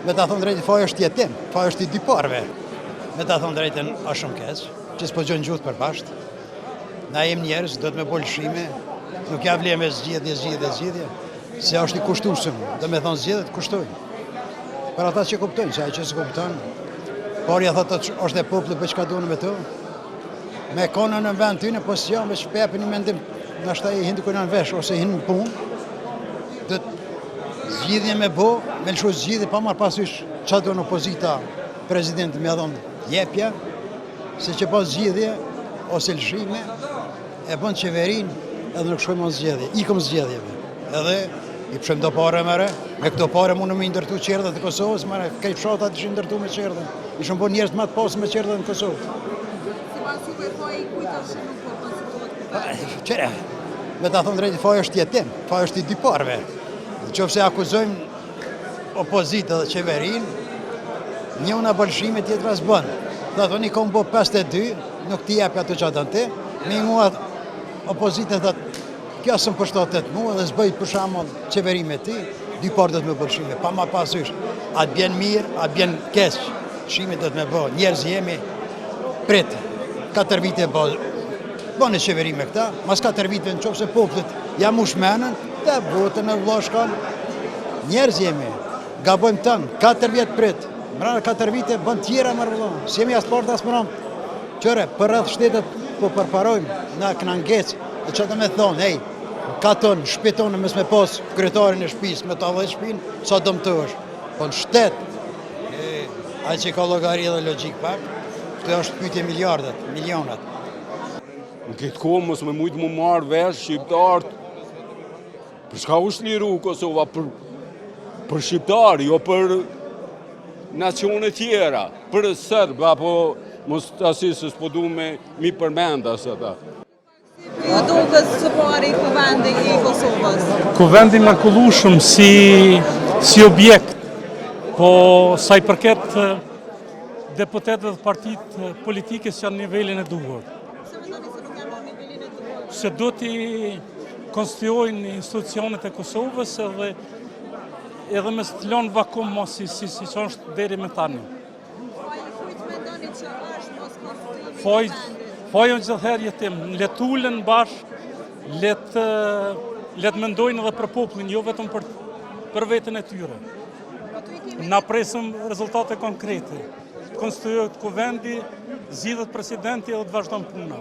Me ta thonë drejtë, faja është jetim, faja është i dy parve. Me ta thonë drejtën, është shumë keq, që s'po gjënë gjutë për bashkë. Na jem njerës, do të me bolë shime, nuk ja vle me zgjidhje, se është i kushtueshëm, do me thonë zgjidhje të kushtojnë. Për ata që kuptojnë, që ai që s'e kupton, parja thotë është e popullit për çka duan me to. Me konën në vend tyne, po si janë me shpepin një mendim, nashta i hindi kujna në vesh, ose hinë në punë, do të zgjidhje me bo, me lëshu zgjidhje pa marrë pasysh që do në opozita prezidentë me adhonë jepja, se që po zgjidhje, ose lëshime, e bënë qeverin edhe nuk shkojmë në zgjidhje, ikëm zgjidhjeve. Edhe i pëshem do pare mëre, me këto pare mundë me ndërtu qerdhe të Kosovës, mëre, kej fshatat ishin ndërtu me qerdhe, ishën po njerës më të pasë me qerdhe në Kosovë. Qere, me ta thonë drejtë, faja është jetim, faja është i dy parve. Qofse akuzojmë opozita dhe qeverin, një una bërshime tjetër as bënë. Dhe thonë i kom bo 52, nuk ti jepi ato që atën ti, me mua opozitën dhe kjo së më përshtatet mua dhe zbëjt për shamon qeverin me ti, dy parë dhe të me bërshime, pa ma pasysh. Atë bjen mirë, atë bjen keq, shime dhe të me bo, njerëz jemi pritë. 4 vite bënë qeveri me këta, mas 4 vite në qofë se poplit jam u shmenën, dhe botën e vloshkan, njerëz jemi, gabojmë tënë, 4 vjetë pritë, mërëna 4 vite bënë tjera më rëvëllonë, si jemi asë partë asë mëronë. Qëre, për rrëth shtetet po përparojmë, na këna ngecë, dhe që të me thonë, hej, katon, shpitonë mes me posë kryetarin e shpis, me të avdhe shpinë, sa dëmë të është. Po në shtetë, a që ka logari dhe logik pak, këtë është pyetje milionat. Në këtë kohë mos me mujtë më marrë vesh shqiptarët, për shka është liru Kosova, për shqiptarë, jo për nacione tjera, për sërbë, apo mos të asisë s'po du me mi përmenda së ta. Ju duket së pari kuvendi i Kosovës? Kuvendi mrekullueshëm si objekt, po sa i përket deputetëve dhe partitë politike që janë nivelin e duhur. Se do t'i konstruojnë institucionet e Kosovës edhe me së t'lonë vakum mos si që është deri me tani. Fojën gjithëherë jetim, letë ulen bashkë, letë mendojnë edhe për popullin, jo vetëm për vetën e tyre. Na presëm rezultate konkrete. Konstruohet kuvendi, zgjidhet presidenti dhe të vazhdon puna.